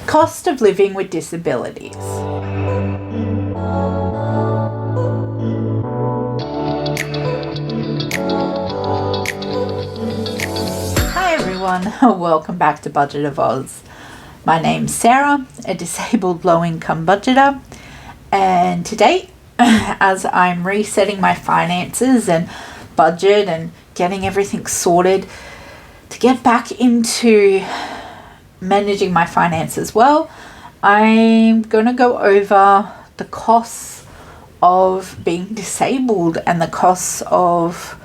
Cost of living with disabilities. Hi everyone, welcome back to Budget of Oz. My name's Sarah, a disabled low-income budgeter, and today, as I'm resetting my finances and budget and getting everything sorted to get back into managing my finances well, I'm going to go over the costs of being disabled and the costs of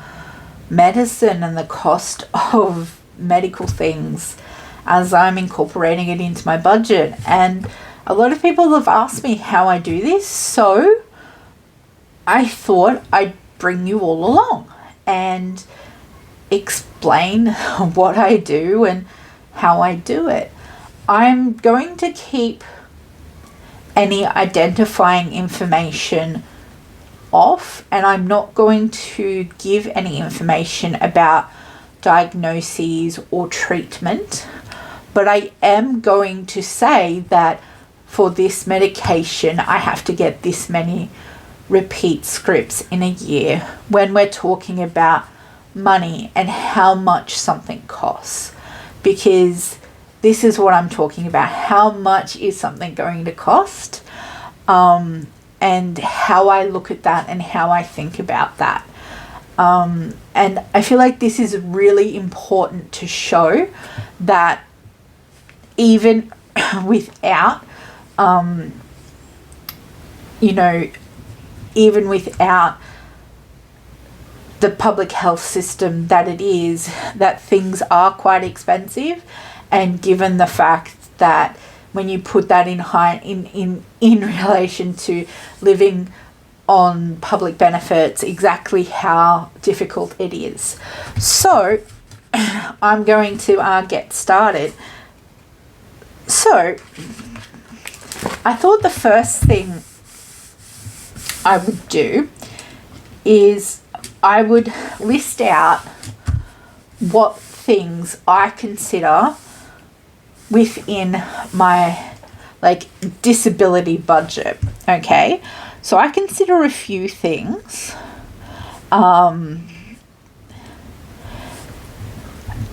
medicine and the cost of medical things as I'm incorporating it into my budget. And a lot of people have asked me how I do this, so I thought I'd bring you all along and explain what I do and how I do it. I'm going to keep any identifying information off, and I'm not going to give any information about diagnoses or treatment, but I am going to say that for this medication I have to get this many repeat scripts in a year when we're talking about money and how much something costs, because this is what I'm talking about. How much is something going to cost? And how I look at that and how I think about that. And I feel like this is really important to show that even without, even without the public health system that it is, that things are quite expensive. And given the fact that when you put that in relation to living on public benefits, exactly how difficult it is. So I'm going to get started. So I thought the first thing I would do is I would list out what things I consider within my disability budget. Okay, so I consider a few things, and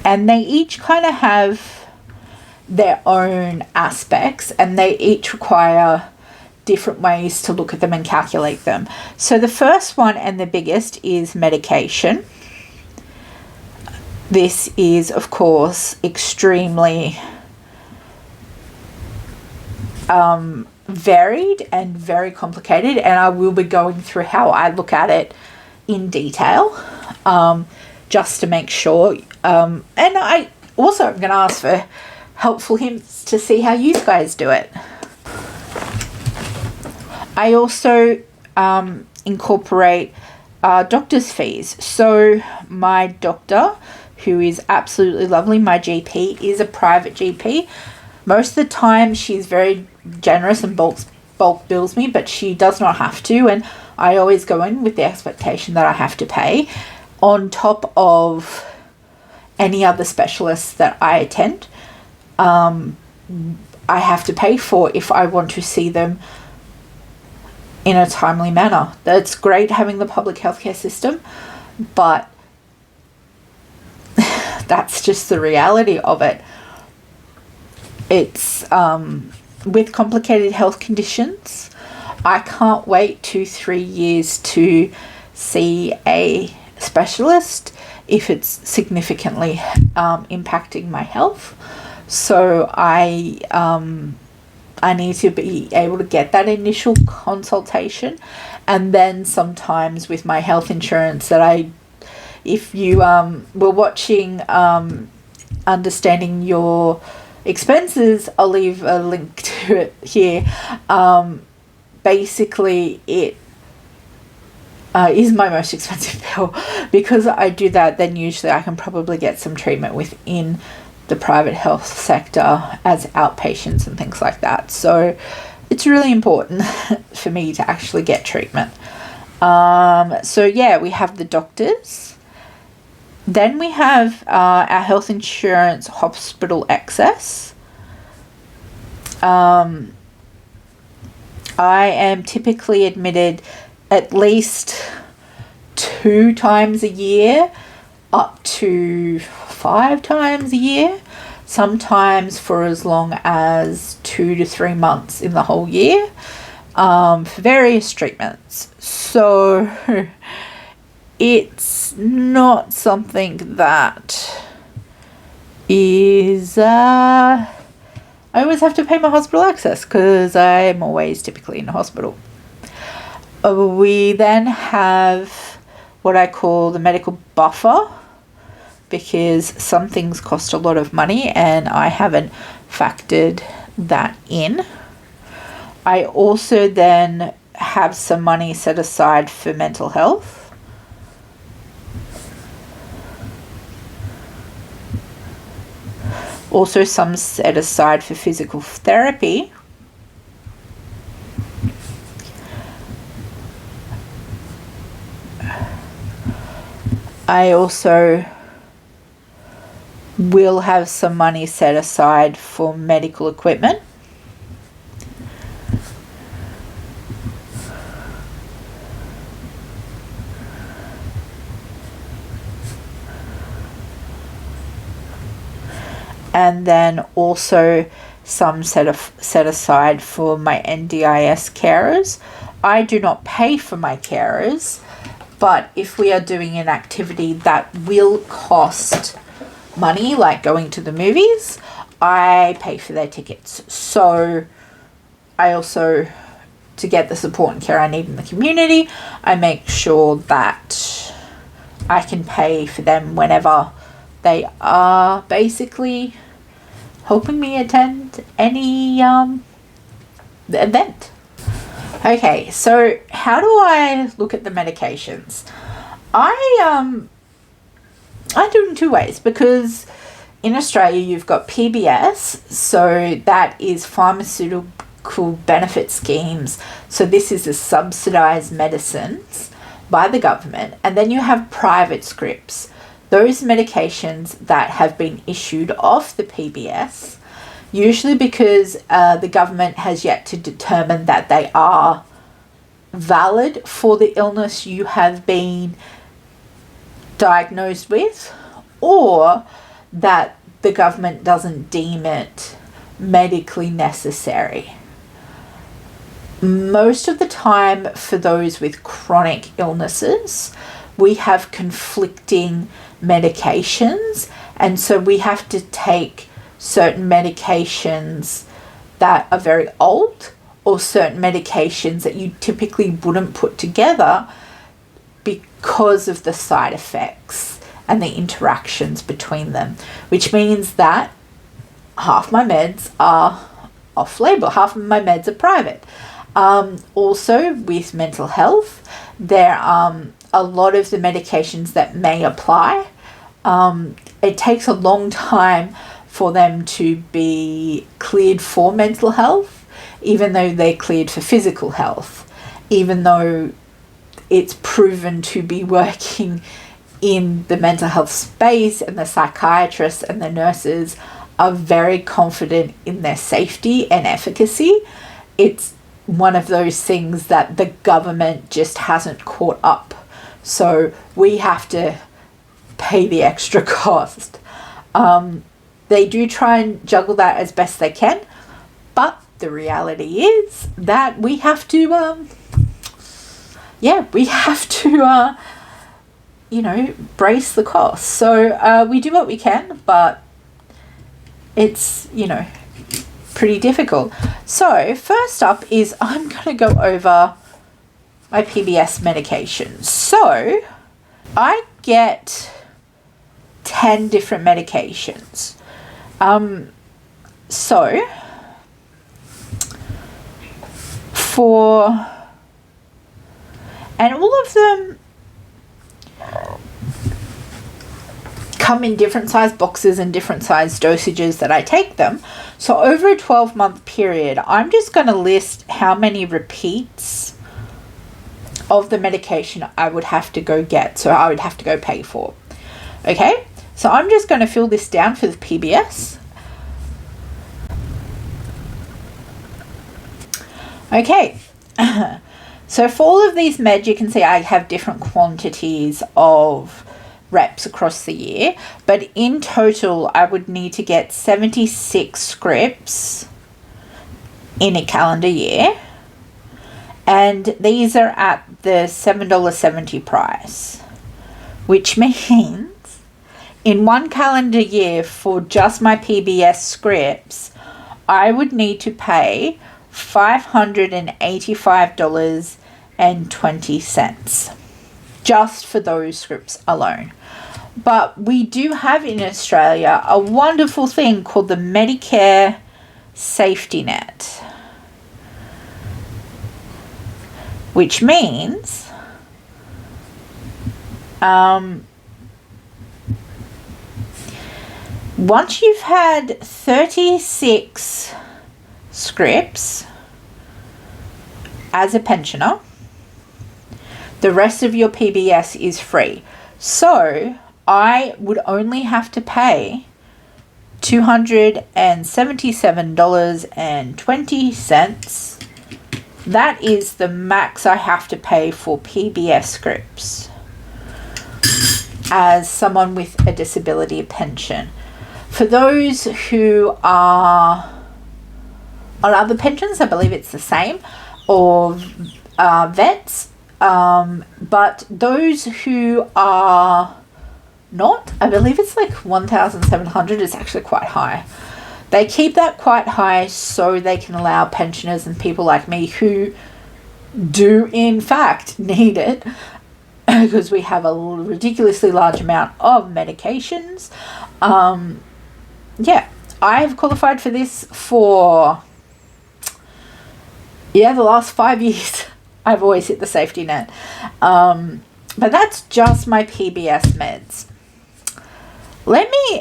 they each kind of have their own aspects, and they each require different ways to look at them and calculate them. So the first one and the biggest is medication. This is, of course, extremely varied and very complicated, and I will be going through how I look at it in detail, just to make sure. And I also am going to ask for helpful hints to see how you guys do it. I also incorporate doctor's fees. So my doctor, who is absolutely lovely, my GP is a private GP. Most of the time she's very generous and bulk bills me, but she does not have to, and I always go in with the expectation that I have to pay on top of any other specialists that I attend. I have to pay for if I want to see them in a timely manner. That's great having the public healthcare system, but that's just the reality of it. It's with complicated health conditions, I can't wait 2-3 years to see a specialist if it's significantly impacting my health. So I need to be able to get that initial consultation, and then sometimes with my health insurance that if you were watching Understanding Your Expenses, I'll leave a link to it here. Basically it is my most expensive bill. Because I do that, then usually I can probably get some treatment within the private health sector as outpatients and things like that. So it's really important for me to actually get treatment. So yeah, we have the doctors. Then we have our health insurance hospital excess. I am typically admitted at least 2 times a year, up to 5 times a year, sometimes for as long as 2 to 3 months in the whole year, for various treatments. So it's not something that is I always have to pay my hospital access because I'm always typically in the hospital. We then have what I call the medical buffer, because some things cost a lot of money and I haven't factored that in. I also then have some money set aside for mental health. Also some set aside for physical therapy. I also will have some money set aside for medical equipment. And then also some set aside for my NDIS carers. I do not pay for my carers, but if we are doing an activity that will cost money, like going to the movies, I pay for their tickets. So I also, to get the support and care I need in the community, I make sure that I can pay for them whenever they are basically helping me attend any event. Okay, so how do I look at the medications? I do it in 2 ways, because in Australia you've got PBS, so that is pharmaceutical benefit schemes. So this is the subsidised medicines by the government, and then you have private scripts. Those medications that have been issued off the PBS, usually because the government has yet to determine that they are valid for the illness you have been diagnosed with, or that the government doesn't deem it medically necessary. Most of the time, for those with chronic illnesses, we have conflicting medications, and so we have to take certain medications that are very old, or certain medications that you typically wouldn't put together because of the side effects and the interactions between them, which means that half my meds are off-label, half of my meds are private. Also, with mental health, there are a lot of the medications that may apply. It takes a long time for them to be cleared for mental health, even though they're cleared for physical health, even though it's proven to be working in the mental health space, and the psychiatrists and the nurses are very confident in their safety and efficacy. It's one of those things that the government just hasn't caught up. So we have to pay the extra cost. They do try and juggle that as best they can, but the reality is that we have to, brace the costs. So we do what we can, but it's, pretty difficult. So first up is I'm going to go over my PBS medications. So I get 10 different medications. And all of them come in different size boxes and different size dosages that I take them. So over a 12-month period, I'm just going to list how many repeats of the medication I would have to go get. So I would have to go pay for. Okay, so I'm just going to fill this down for the PBS. Okay, so for all of these meds, you can see I have different quantities of reps across the year, but in total I would need to get 76 scripts in a calendar year, and these are at the $7.70 price, which means in one calendar year for just my PBS scripts I would need to pay $585.20 just for those scripts alone. But we do have in Australia a wonderful thing called the Medicare safety net, which means once you've had 36 scripts as a pensioner, the rest of your PBS is free. So I would only have to pay $277.20. That is the max I have to pay for PBS scripts as someone with a disability pension. For those who are on other pensions, I believe it's the same, or vets, but those who are not, I believe it's like 1,700. It's actually quite high. They keep that quite high so they can allow pensioners and people like me who do in fact need it, because we have a ridiculously large amount of medications. Yeah, I have qualified for this for the last 5 years. I've always hit the safety net. But that's just my PBS meds. Let me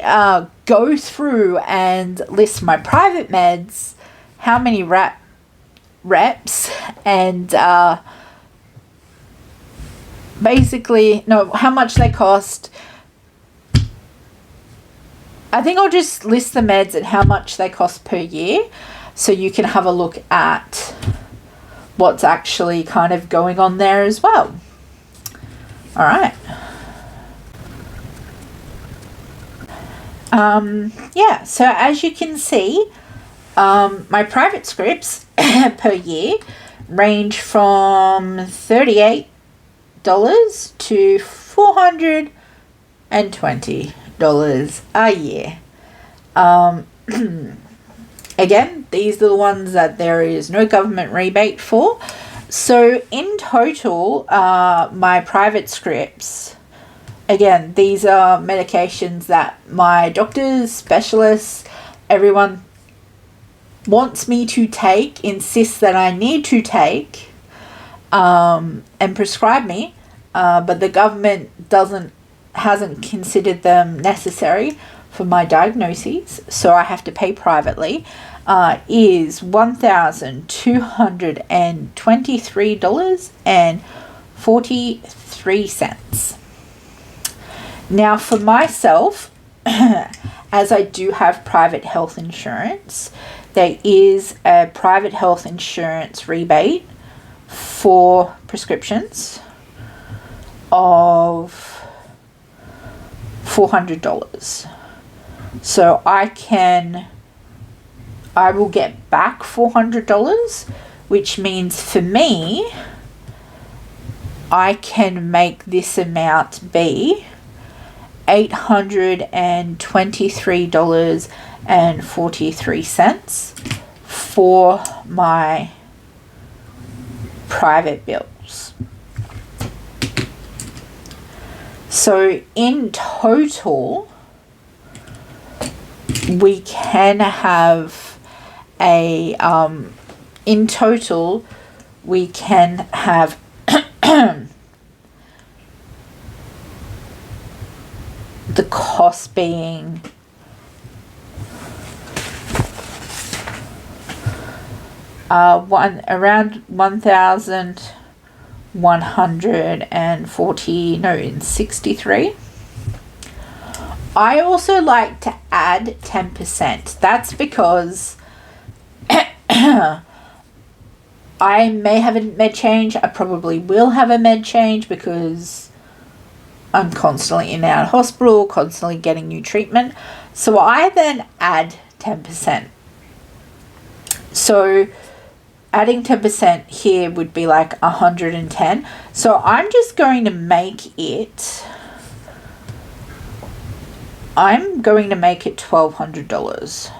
go through and list my private meds, how many reps, and how much they cost. I think I'll just list the meds and how much they cost per year, so you can have a look at what's actually kind of going on there as well. All right. So as you can see, my private scripts per year range from $38 to $420 a year. Again, these are the ones that there is no government rebate for. So in total, my private scripts, again, these are medications that my doctors, specialists, everyone wants me to take, insists that I need to take, and prescribe me, but the government hasn't considered them necessary for my diagnoses, so I have to pay privately, is $1,223.43. Now for myself, as I do have private health insurance, there is a private health insurance rebate for prescriptions of $400. So I will get back $400, which means for me, I can make this amount be $823.43 for my private bills. So in total, we can have the cost being around 1,163. I also like to add 10%. That's because I may have a med change. I probably will have a med change because I'm constantly in and out of hospital, constantly getting new treatment. So I then add 10%. So adding 10% here would be like 110. So I'm just going to make it, $1,200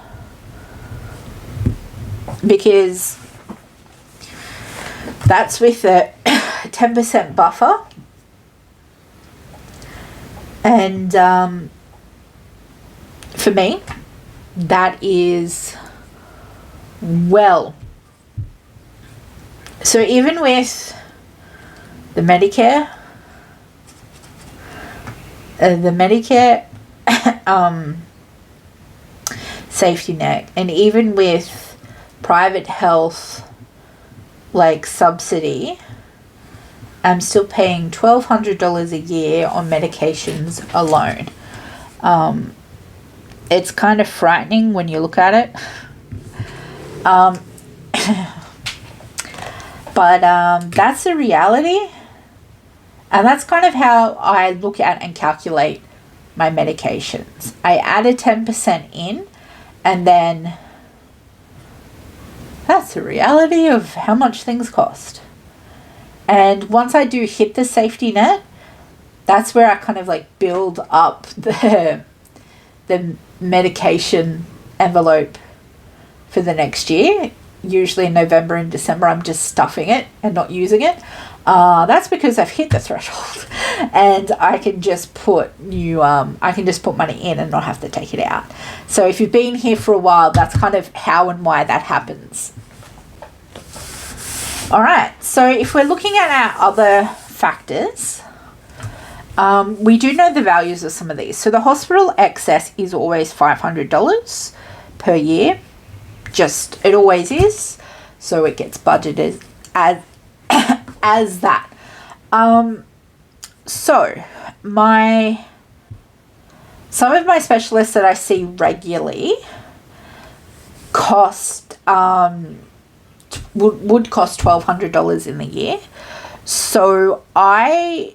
because that's with a 10% buffer. And for me, that is well. So even with the Medicare safety net, and even with private health like subsidy, I'm still paying $1,200 a year on medications alone. It's kind of frightening when you look at it. But that's the reality. And that's kind of how I look at and calculate my medications. I add a 10% in, and then that's the reality of how much things cost. And once I do hit the safety net, that's where I kind of like build up the medication envelope for the next year. Usually in November and December, I'm just stuffing it and not using it. That's because I've hit the threshold, and I can just put money in and not have to take it out. So if you've been here for a while, that's kind of how and why that happens. All right, so if we're looking at our other factors, we do know the values of some of these. So the hospital excess is always $500 per year. It always is. So it gets budgeted as that. So some of my specialists that I see regularly would cost $1,200 in the year. So and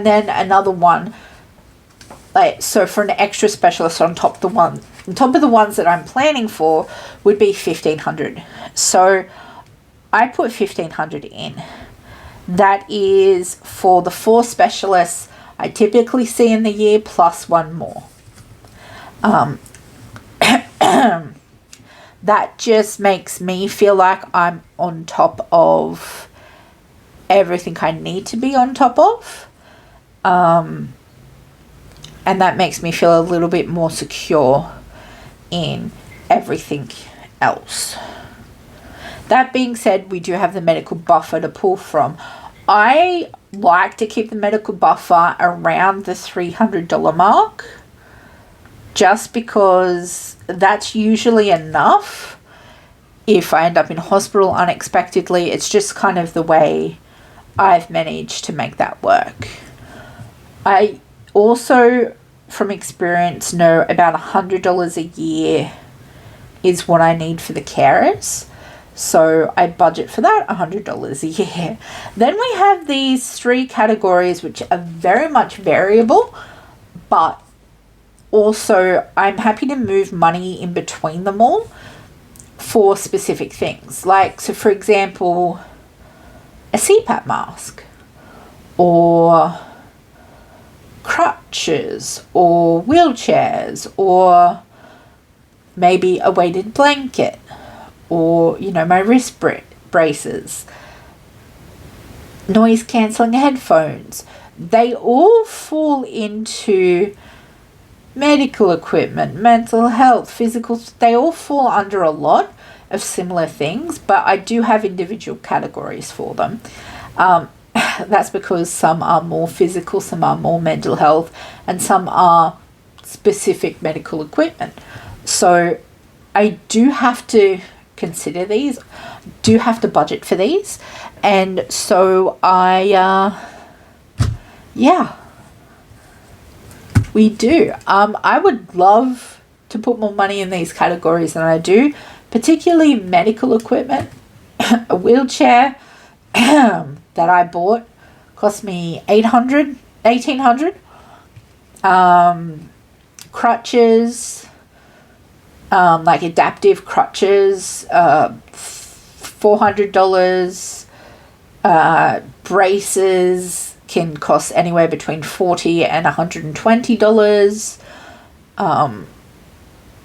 then another one, so for an extra specialist on top of the ones that I'm planning for would be $1,500. So I put $1,500 in. That is for the 4 specialists I typically see in the year plus one more. That just makes me feel like I'm on top of everything I need to be on top of. And that makes me feel a little bit more secure in everything else. That being said, we do have the medical buffer to pull from. I like to keep the medical buffer around the $300 mark, just because that's usually enough if I end up in hospital unexpectedly. It's just kind of the way I've managed to make that work. I also, from experience, know about $100 a year is what I need for the carers. So I budget for that $100 a year. Then we have these 3 categories which are very much variable, but also I'm happy to move money in between them all for specific things. So for example, a CPAP mask, or crutches, or wheelchairs, or maybe a weighted blanket, or my wrist braces, noise cancelling headphones. They all fall into medical equipment, mental health, physical. They all fall under a lot of similar things, but I do have individual categories for them. That's because some are more physical, some are more mental health, and some are specific medical equipment. So I do have to consider these, do have to budget for these. And so we do. I would love to put more money in these categories than I do, particularly medical equipment. A wheelchair that I bought cost me $1,800. Crutches, like adaptive crutches, $400. Braces can cost anywhere between $40 and $120.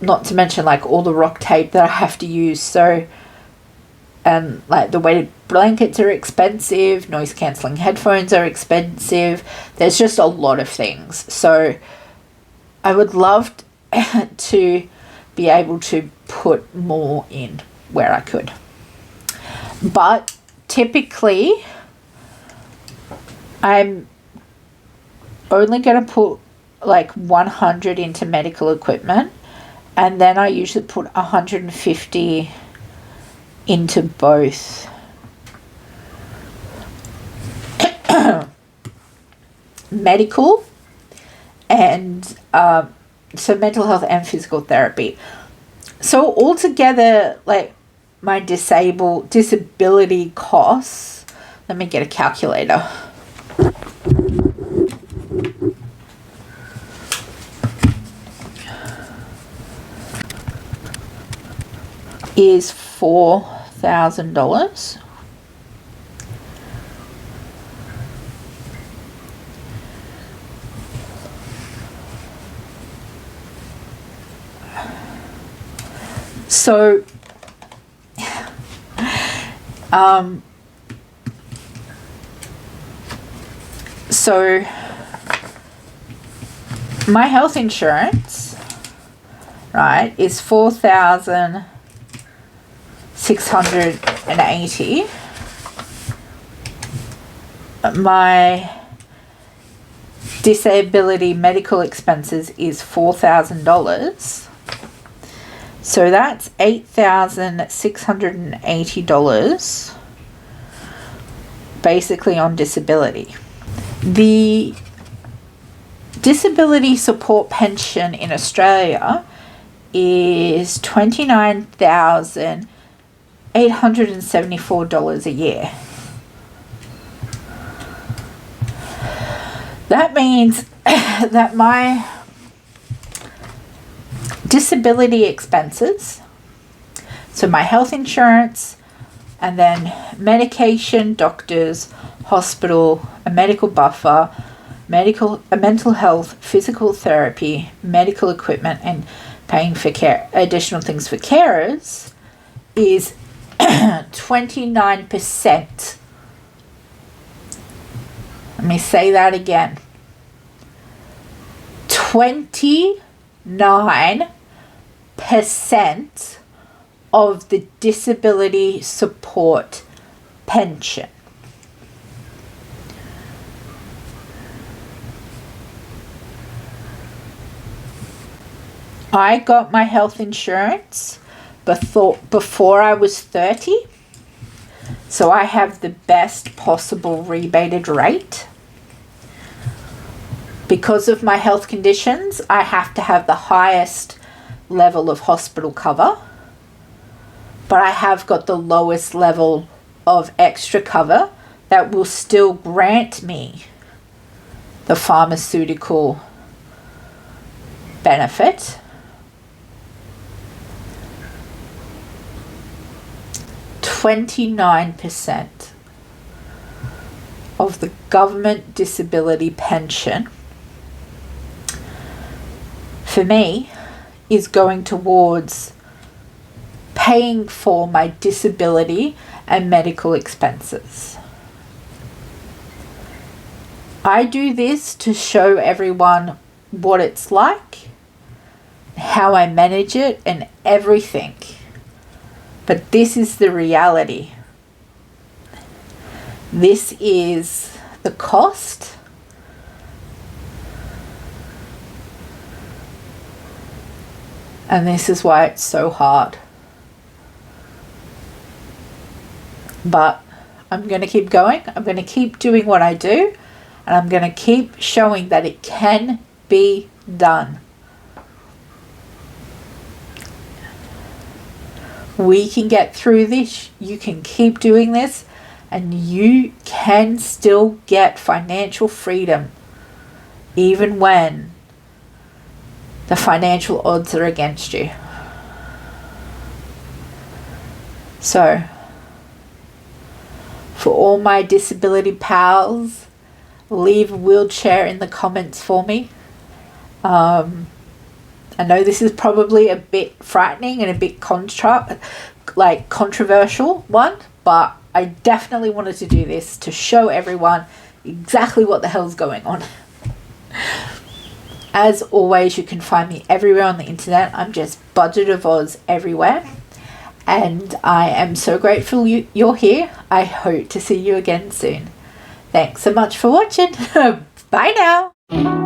Not to mention like all the rock tape that I have to use. So, and like the weighted blankets are expensive, noise cancelling headphones are expensive. There's just a lot of things. So I would love to be able to put more in where I could. But typically I'm only going to put like 100 into medical equipment, and then I usually put 150 into both medical and so mental health and physical therapy. So altogether, like my disability costs, let me get a calculator. Is $4,000. So so my health insurance, right, is $4,680. My disability medical expenses is $4,000. So that's $8,680 basically on disability. The disability support pension in Australia is $29,874 a year. That means that my disability expenses, so my health insurance, and then medication, doctors, hospital, a medical buffer, a mental health, physical therapy, medical equipment, and paying for additional things for carers is 29%. Let me say that again. 29% of the disability support pension. I got my health insurance before I was 30, so I have the best possible rebated rate. Because of my health conditions, I have to have the highest level of hospital cover, but I have got the lowest level of extra cover that will still grant me the pharmaceutical benefit. $29% of the government disability pension for me is going towards paying for my disability and medical expenses. I do this to show everyone what it's like, how I manage it, and everything. But this is the reality. This is the cost. And this is why it's so hard. But I'm going to keep going. I'm going to keep doing what I do. And I'm going to keep showing that it can be done. We can get through this. You can keep doing this, and you can still get financial freedom even when the financial odds are against you. So, for all my disability pals, leave a wheelchair in the comments for me. I know this is probably a bit frightening and a bit controversial one, but I definitely wanted to do this to show everyone exactly what the hell's going on. As always, you can find me everywhere on the internet. I'm just Budget of Oz everywhere. And I am so grateful you're here. I hope to see you again soon. Thanks so much for watching. Bye now.